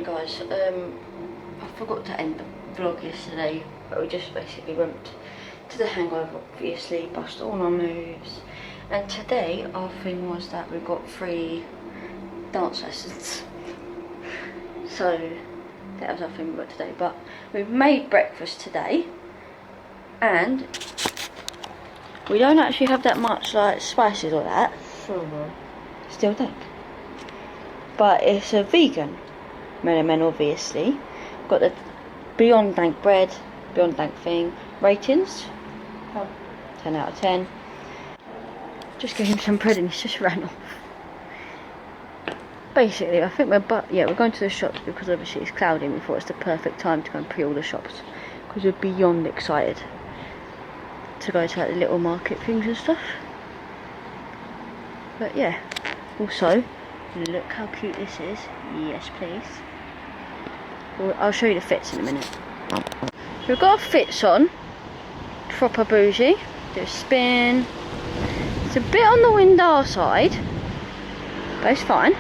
morning, guys. I forgot to end the vlog yesterday, but we just basically went to the hangover, obviously, bust all our moves, and today our thing was that we got free dance lessons. So that was our thing we got today, but we've made breakfast today, and we don't actually have that much like spices or that. Still don't. But it's a vegan men, obviously. Got the Beyond Dank bread, Beyond Dank thing. Ratings, 10 out of 10. Just gave him some bread and he's just ran off. Basically, I think we're going to the shops because obviously it's cloudy and we thought it's the perfect time to go and pre-order shops because we're beyond excited to go to like the little market things and stuff. But yeah, also look how cute this is. Yes, please. Well, I'll show you the fits in a minute. So we've got our fits on, proper bougie. Do a spin. It's a bit on the window side, but it's fine.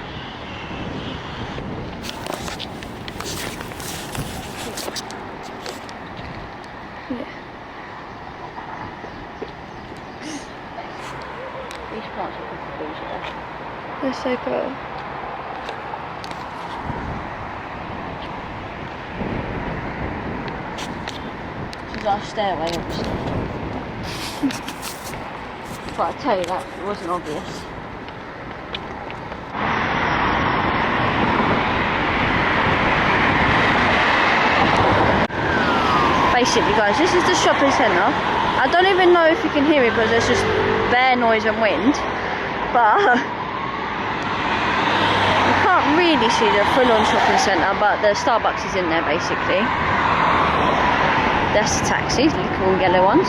These plants are proper bougie though. They're so cool. This is our stairway, obviously. But I tell you that, it wasn't obvious. Basically, guys, this is the shopping centre. I don't even know if you can hear me because there's just bare noise and wind. But you can't really see the full-on shopping centre, but the Starbucks is in there, basically. That's the taxis, the little yellow ones.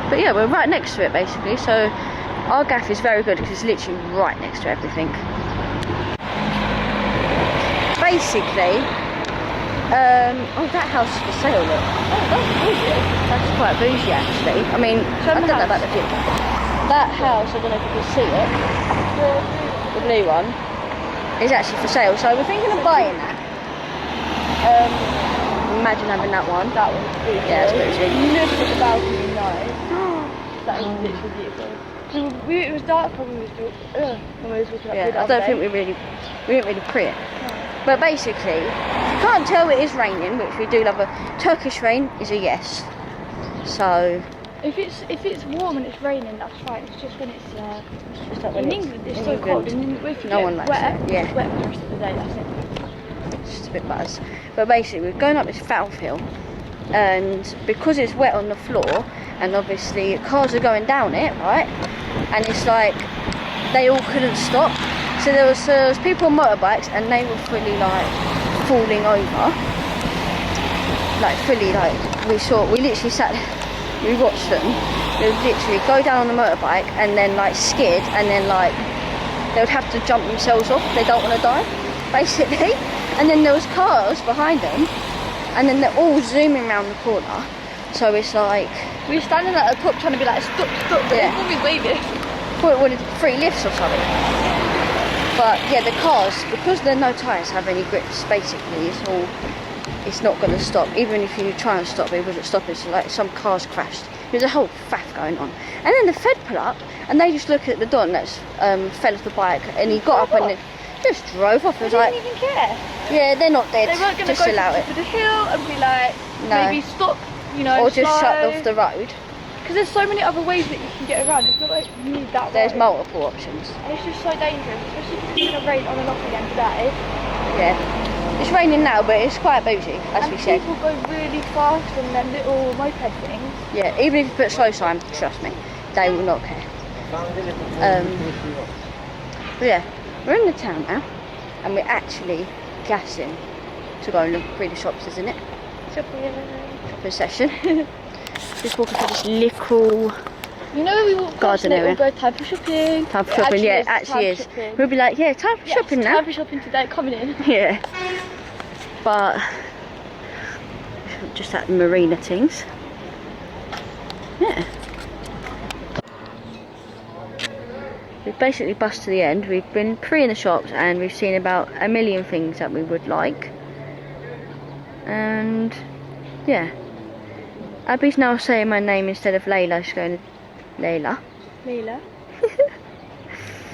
But yeah, we're right next to it, basically. So our gaff is very good because it's literally right next to everything. Basically, oh, that house is for sale, look. Oh, that's bougie. That's quite bougie, actually. I mean, I don't know about the view. That house, I don't know if you can see it, the blue one, is actually for sale. So we're thinking of buying that. Imagine having that one. That one's bougie. Yeah, it's bougie. Look at the balcony, nice. That was literally beautiful. It was dark when we was walking up. Yeah, I don't think we didn't really pre it. No. But basically, you can't tell it is raining, which we do love. A Turkish rain is a yes. So if it's warm and it's raining, that's fine. It's just when it's just like in England it's so cold, and if you no get one likes wet, it. Yeah. it's wet for the rest of the day. That's it. It's just a bit buzz. But basically, we're going up this foul hill, and because it's wet on the floor, and obviously cars are going down it, right? And it's like they all couldn't stop. So there was people on motorbikes, and they were fully like falling over. Like fully, like we literally sat, we watched them. They would literally go down on the motorbike and then like skid, and then like they would have to jump themselves off. They don't want to die, basically. And then there was cars behind them, and then they're all zooming around the corner. So it's like we were standing at the top trying to be like stop, but yeah. Always waving. Thought it wanted free lifts or something. But yeah, the cars, because there are no tyres have any grips, basically it's not going to stop. Even if you try and stop, it wasn't stopping. So like some cars crashed. There's a whole faff going on. And then the Fed pull up and they just look at the Don that's fell off the bike, and he got up and it just drove off. It was They like, didn't even care. yeah, they're not dead. They weren't going to just go allow to the hill and be like, maybe stop, you know, or just slow. shut off the road. Because there's so many other ways that you can get around. It's not like you need that There's road. multiple options. And it's just so dangerous, especially if it's going to rain on and off again today. Yeah. It's raining now, but it's quite bougie, as we said. People go really fast on their little moped things. Yeah, even if you put slow sign, trust me, they will not care. But yeah, we're in the town now, and we're actually gassing to go and look through the shops, isn't it? Shopping session. Just walking through this little You know we walk past garden and it area. will go time for shopping. Time for shopping, yeah, it actually is. We'll be like, yeah, time for shopping now. Time for shopping today, coming in. Yeah. But just that marina things. Yeah. we've basically bust to the end. We've been in the shops and we've seen about a million things that we would like. And yeah, Abby's now saying my name instead of Layla. She's going Layla. Layla.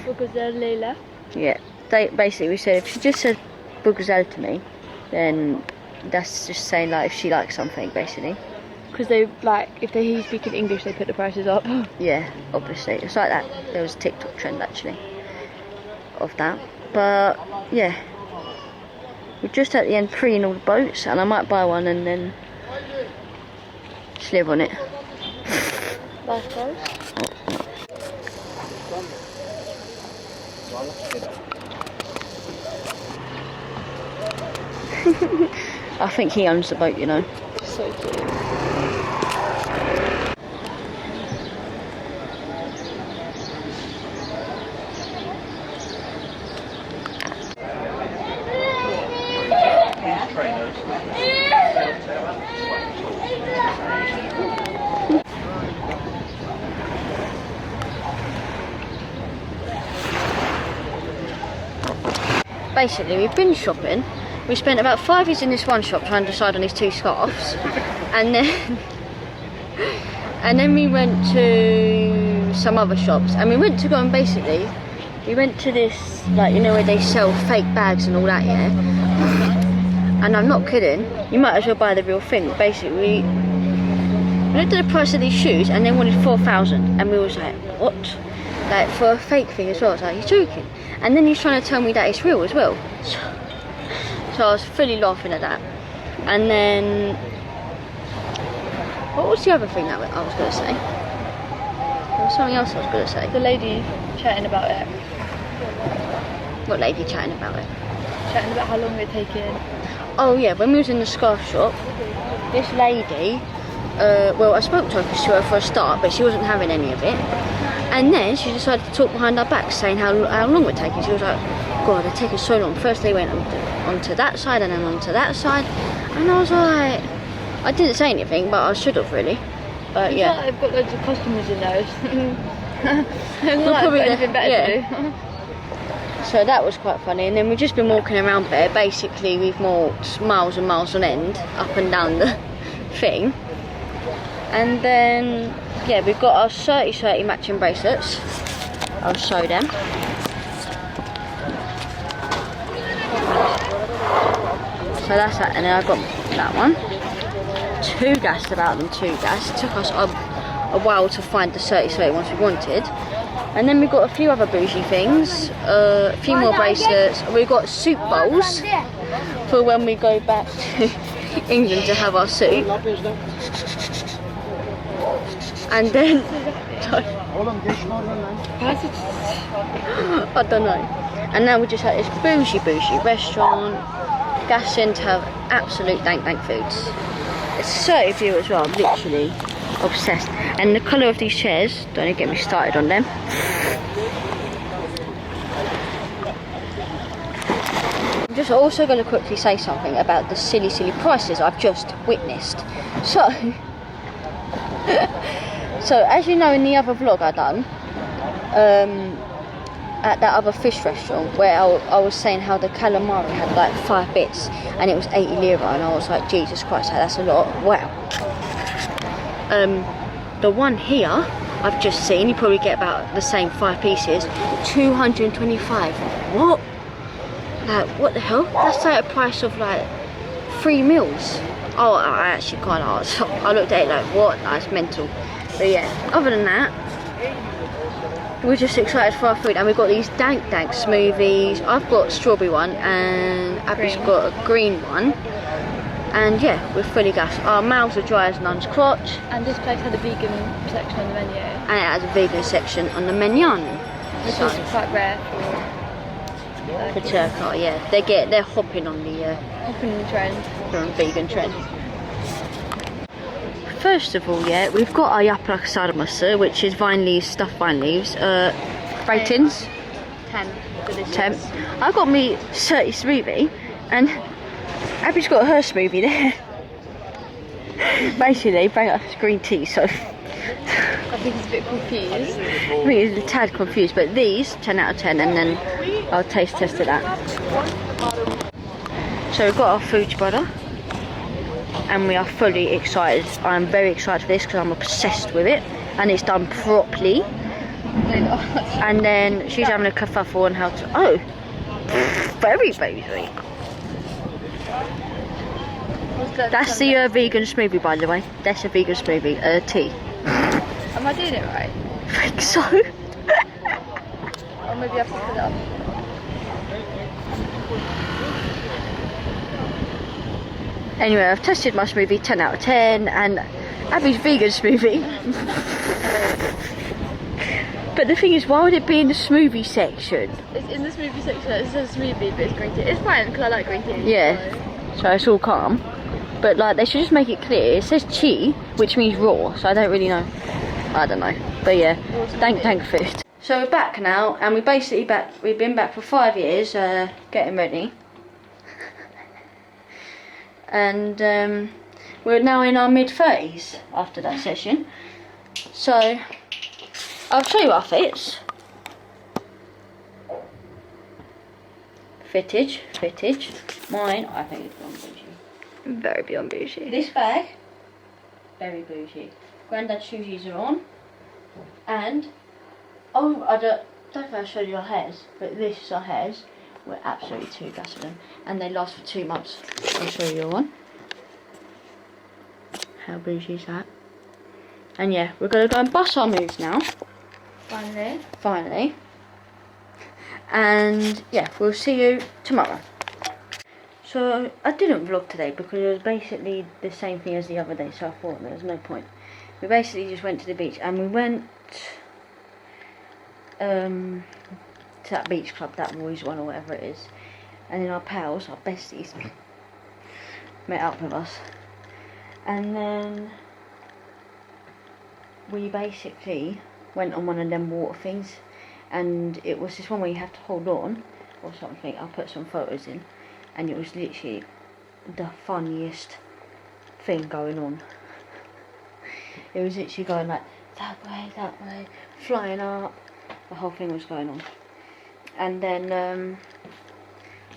Bugazel Layla. Yeah, basically we said if she just said Bugazel to me, then that's just saying like if she likes something, basically. Because they like, if they hear you speaking English, they put the prices up. Yeah, obviously. It's like that. There was a TikTok trend actually of that. But yeah, we're just at the end pre-ing all the boats, and I might buy one and then just live on it. Last boat. I think he owns the boat, you know. So cute. Basically, we've been shopping. We spent about 5 years in this one shop trying to decide on these 2 scarves, and then we went to some other shops, and we went to go and basically we went to this, like, you know, where they sell fake bags and all that, yeah. And I'm not kidding, you might as well buy the real thing. Basically, we looked at the price of these shoes and they wanted 4,000, and we was like, what? Like, for a fake thing as well. I was like, you're joking. And then he's trying to tell me that it's real as well. So I was fully laughing at that. And then, what was the other thing that I was going to say? There was something else I was going to say. The lady chatting about it. What lady chatting about it? Chatting about how long they're taking. Oh yeah, when we was in the scarf shop, this lady, well, I spoke to her for a start, but she wasn't having any of it. And then she decided to talk behind our backs, saying how long we're taking. She was like, God, they're taking so long. First they went onto that side and then onto that side. And I was like, I didn't say anything, but I should have really. But yeah. Like they've got loads of customers in those. We'll probably anything better to do. So that was quite funny. And then we've just been walking around there. Basically, we've walked miles and miles on end, up and down the thing. And then, yeah, we've got our 30 matching bracelets. I'll show them. So that's that, and then I got that one. 2 gassed about them, 2 gas. It took us a while to find the 30 ones we wanted. And then we've got a few other bougie things, a few more bracelets. We've got soup bowls for when we go back to England to have our soup. And then, I don't know. And now we just had this bougie restaurant, gassing to have absolute dank foods. It's 30 of you as well, I'm literally obsessed. And the colour of these chairs, don't even get me started on them. I'm just also going to quickly say something about the silly prices I've just witnessed. So as you know, in the other vlog I done, at that other fish restaurant where I was saying how the calamari had like 5 bits and it was 80 lira, and I was like, Jesus Christ, that's a lot. Wow. The one here I've just seen, you probably get about the same 5 pieces, 225. What? Like, what the hell? That's like a price of like 3 meals. Oh, I actually can't ask. I looked at it like, what? That's mental. But yeah, other than that, we're just excited for our food, and we've got these dank smoothies. I've got a strawberry one and Abby's got a green one. And yeah, we're fully gassed. Our mouths are dry as nun's crotch. And this place had a vegan section on the menu. And it has a vegan section on the menu. Which is quite rare for Turkey, yeah. They're hopping on the hopping the trend. On vegan trend. First of all, yeah, we've got our yaprak sarması, which is vine leaves, stuffed vine leaves. Ratings? 10. I got me 30 smoothie, and Abby's got her smoothie there. Basically, bang up green tea, so I think he's a bit confused. I think he's a tad confused, but these 10 out of 10, and then I'll taste tested that. So we've got our food brother, and we are fully excited. I'm very excited for this because I'm obsessed with it, and it's done properly. And then she's having a kerfuffle on how to. Oh, very basic. That's the vegan smoothie, by the way. That's a vegan smoothie, tea. Am I doing it right? I think so. Or maybe I have to put it up. Anyway, I've tested my smoothie, 10 out of 10, and Abby's vegan smoothie. But the thing is, why would it be in the smoothie section? It's in the smoothie section. It says smoothie, but it's green tea. It's fine because I like green tea. Yeah, so it's all calm. But like, they should just make it clear. It says chi, which means raw, so I don't really know. I don't know. But yeah, thank food. So we're back now, and we've been back for 5 years, getting ready. And we're now in our mid-30s after that session. So I'll show you our fits. Fittage. Mine, I think it's beyond bougie. Very beyond bougie. This bag, very bougie. Grandad's shoes are on. And, oh, I don't know if I showed you our hairs, but this is our hairs. We're absolutely too gassed with them. And they last for 2 months. I'll show you one. How bougie is that? And yeah, we're going to go and bust our moves now. Finally. And yeah, we'll see you tomorrow. So I didn't vlog today because it was basically the same thing as the other day, so I thought there was no point. We basically just went to the beach, and we went to that beach club, that boys one or whatever it is, and then our pals, our besties, met up with us, and then we basically went on one of them water things, and it was this one where you have to hold on or something. I'll put some photos in, and it was literally the funniest thing going on. It was literally going like that way, flying up. The whole thing was going on. And then,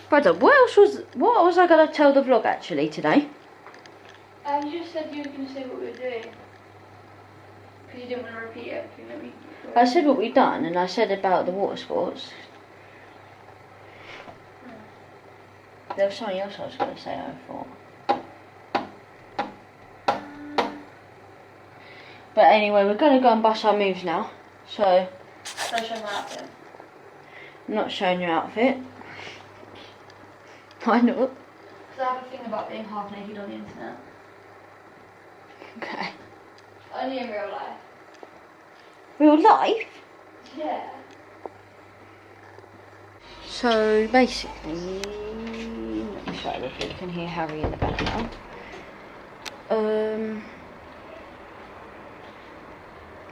brother, what was I gonna tell the vlog actually today? You just said you were going to say what we were doing. Because you didn't want to repeat it. I said what we'd done, and I said about the water sports. There was something else I was going to say, I thought. But anyway, we're going to go and bust our moves now. So, Don't show my outfit. I'm not showing your outfit. Why not? Because I have a thing about being half naked on the internet. Okay. Only in real life. Real life? Yeah. So basically, let me show you if you can hear Harry in the background.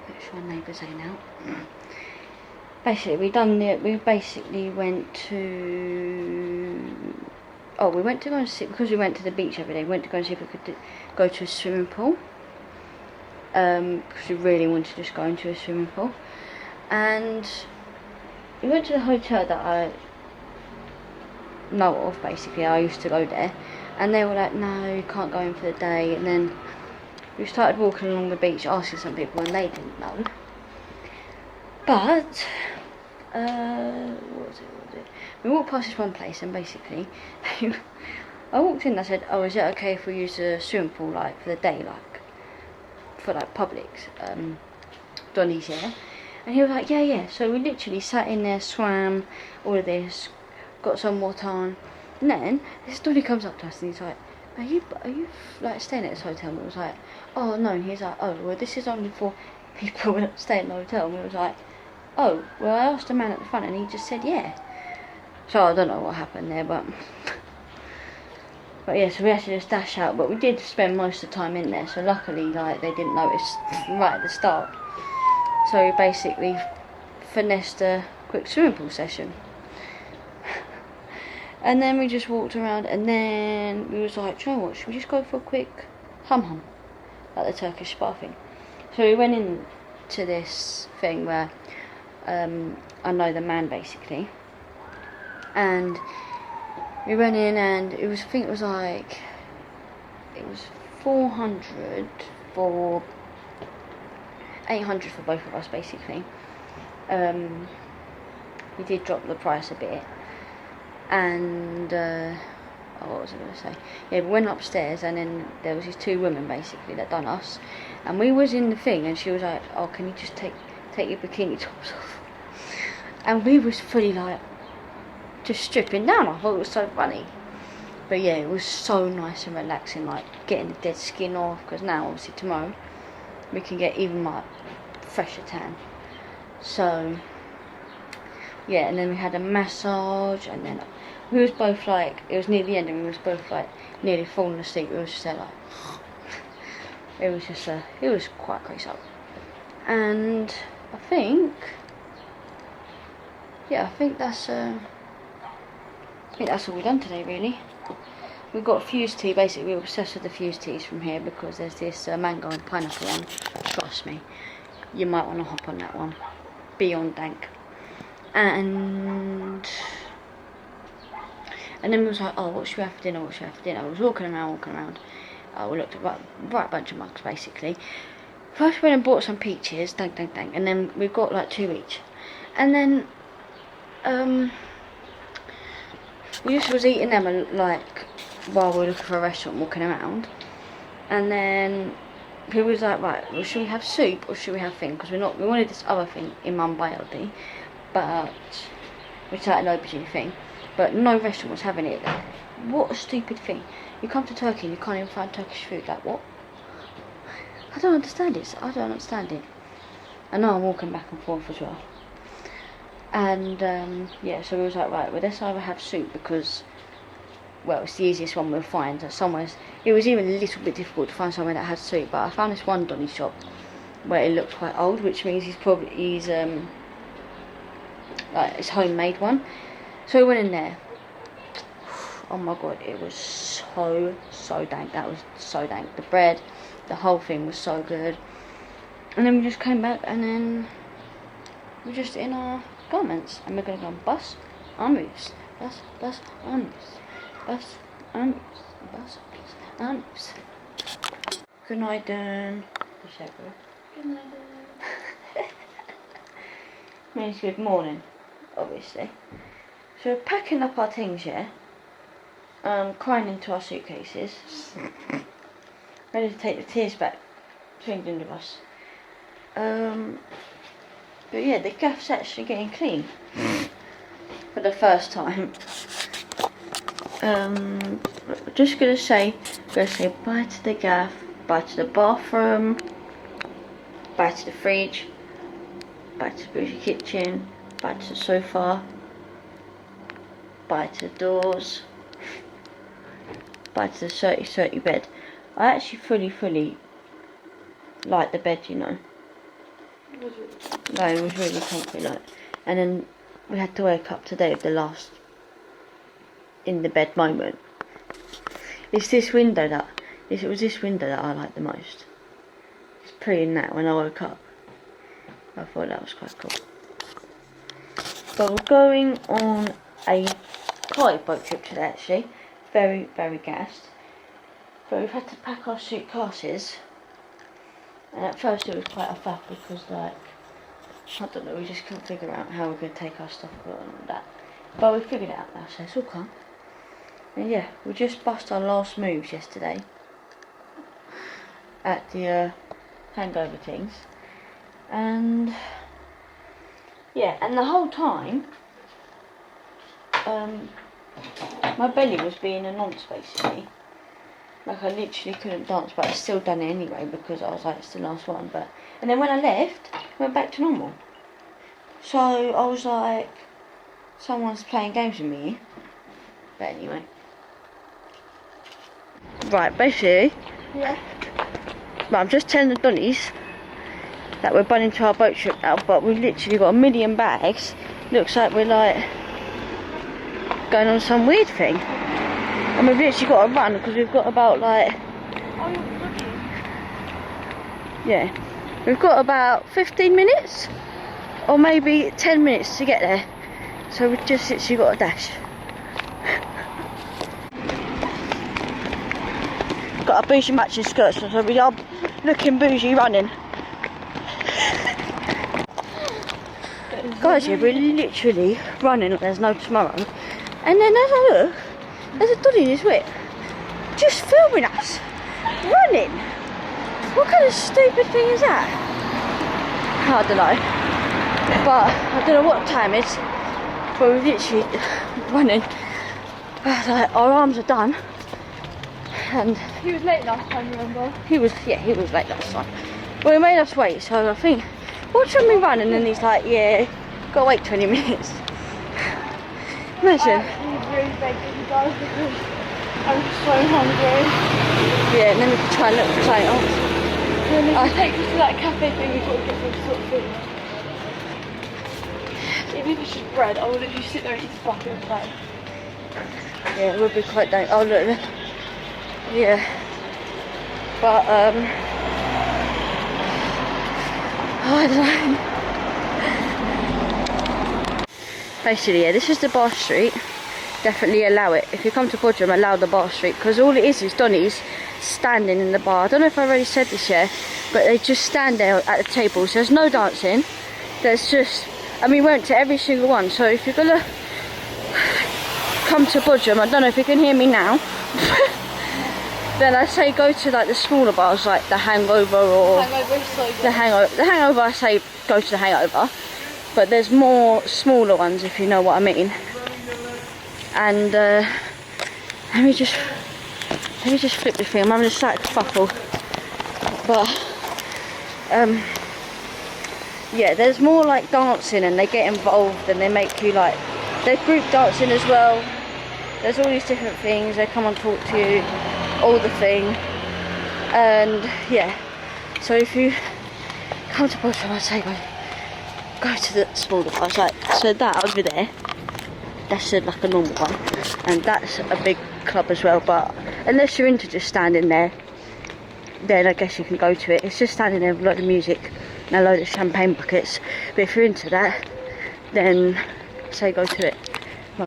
Make sure neighbours ain't out. Basically, we basically went to. Oh, we went to go and see, because we went to the beach every day. We went to go and see if we could go to a swimming pool. Because we really wanted to just go into a swimming pool, and we went to the hotel that I know of. Basically, I used to go there, and they were like, "No, you can't go in for the day." And then we started walking along the beach, asking some people, and they didn't know. But what was it? We walked past this one place, and basically, I walked in. And I said, "Oh, is it okay if we use the swimming pool like for the day, like?" For like Publix, Donny's, yeah. And he was like, yeah. So we literally sat in there, swam, all of this, got some water on, and then this Donny comes up to us and he's like, are you like staying at this hotel? And we was like, oh no. And he's like, oh well, this is only for people that stay in the hotel. And we was like, oh well, I asked the man at the front and he just said yeah. So I don't know what happened there, but yeah, so we had to just dash out, but we did spend most of the time in there, so luckily like they didn't notice right at the start. So we basically finessed a quick swimming pool session. And then we just walked around, and then we was like, do you know what, should we just go for a quick hum, like the Turkish spa thing? So we went in to this thing where I know the man basically, and we went in, and it was, I think it was like, it was 400 for 800 for both of us basically. We did drop the price a bit, and what was I going to say? Yeah, we went upstairs, and then there was these two women basically that done us, and we was in the thing, and she was like, "Oh, can you just take your bikini tops off?" And we was fully like just stripping down. I thought it was so funny, but yeah, it was so nice and relaxing, like getting the dead skin off, because now obviously tomorrow we can get even like fresher tan. So yeah, and then we had a massage, and then we was both like, it was near the end, and we was both like nearly falling asleep. We was just there like it was just it was quite crazy up. And I think that's all we've done today really. We've got fused tea. Basically we're obsessed with the fused teas from here, because there's this mango and pineapple one. Trust me, you might want to hop on that one. Beyond dank. And then we was like, oh, what should we have for dinner? I was walking around. We looked at right bunch of mugs basically. First we went and bought some peaches, dank, and then we've got like 2 each. And then we just was eating them like while we were looking for a restaurant, walking around. And then he was like, right, well, should we have soup or should we have thing? Because we wanted this other thing in Mumbai, but which is like an aubergine thing, but no restaurant was having it. What a stupid thing! You come to Turkey and you can't even find Turkish food. Like what? I don't understand it. I know I'm walking back and forth as well. And yeah, so we was like, right, well, let's either have soup, because well, it's the easiest one we'll find. It was even a little bit difficult to find somewhere that had soup, but I found this one Donny shop where it looked quite old, which means he's like it's homemade one. So we went in there. Oh my god, it was so dank. That was so dank. The bread, the whole thing was so good. And then we just came back, and then we're just in our garments, and we're gonna go and bus our moves. Bus our moves. Bus our moves. Bus our moves. Good night, Dan. Good night, Dan. Means good morning, obviously. So we're packing up our things, yeah. Crying into our suitcases. Ready to take the tears back between the end of us. But yeah, the gaff's actually getting clean for the first time. Just gonna say bye to the gaff, bye to the bathroom, bye to the fridge, bye to the bougie kitchen, bye to the sofa, bye to the doors, bye to the 30 bed. I actually fully like the bed, you know. No, it was really comfy, like. And then we had to wake up today with the last in the bed moment. It's this window that I like the most. It's pretty in that when I woke up. I thought that was quite cool. But we're going on a quiet boat trip today actually. Very gassed. But we've had to pack our suitcases. And at first it was quite a faff because, like, I don't know, we just couldn't figure out how we're going to take our stuff and that. But we figured it out now, so it's all calm. And yeah, we just bust our last moves yesterday at the hangover things. And yeah, and the whole time, my belly was being a nonce basically. Like I literally couldn't dance, but I still done it anyway because I was like, it's the last one. And then when I left, it went back to normal. So I was like, someone's playing games with me. But anyway. Right, basically. Yeah. Right, I'm just telling the Donnies that we're bunning to our boat trip now, but we've literally got 1 million bags. Looks like we're like going on some weird thing. And we've literally got to run because we've got about like... Oh, you're bloody. Yeah. We've got about 15 minutes or maybe 10 minutes to get there. So we've just literally got a dash. Got a bougie matching skirt, so we are looking bougie running. Guys, yeah, we're literally running like there's no tomorrow. And then as I look, there's a doddy in his whip, just filming us, running. What kind of stupid thing is that? I don't know. But I don't know what time it is. But we're literally running. Like, our arms are done. And he was late last time, remember? he was late last time. Well, he made us wait, so I think, watching me run, and then he's like, yeah, gotta wait 20 minutes. Imagine. I was really begging you guys because I'm so hungry. Yeah, and then we could try and look for something else. And then if you take us to that cafe thing, we've got to get some sort of food. Even if it's just bread, I will literally sit there and eat the fucking plate. Yeah, it would be quite dangerous. Oh, look. Yeah. But, I don't know. Basically, yeah, this is the bar street. Definitely allow it. If you come to Bodrum, allow the bar street, because all it is Donny's standing in the bar. I don't know if I already said this yet, but they just stand there at the tables. There's no dancing. There's just, and we went to every single one. So if you're gonna come to Bodrum, I don't know if you can hear me now. Then I say go to like the smaller bars, like the Hangover or the Hangover. The Hangover, I say go to the Hangover. But there's more smaller ones, if you know what I mean. And let me just flip the film. I'm having a slight kerfuffle. But yeah, there's more like dancing, and they get involved, and they make you like, there's group dancing as well. There's all these different things. They come and talk to you, all the thing. And yeah, so if you come to Bodrum, I'd say go to the smaller bars, like, so that over there, that's like a normal one, and that's a big club as well. But unless you're into just standing there, then I guess you can go to it. It's just standing there with a load of music and a load of champagne buckets. But if you're into that, then say go to it. A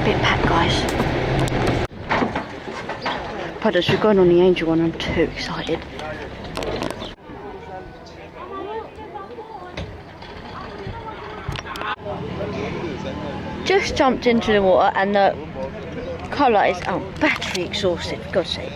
bit packed, guys. But we're going on the Angel one. I'm too excited. Just jumped into the water, and the colour is battery exhausted, for God's sake.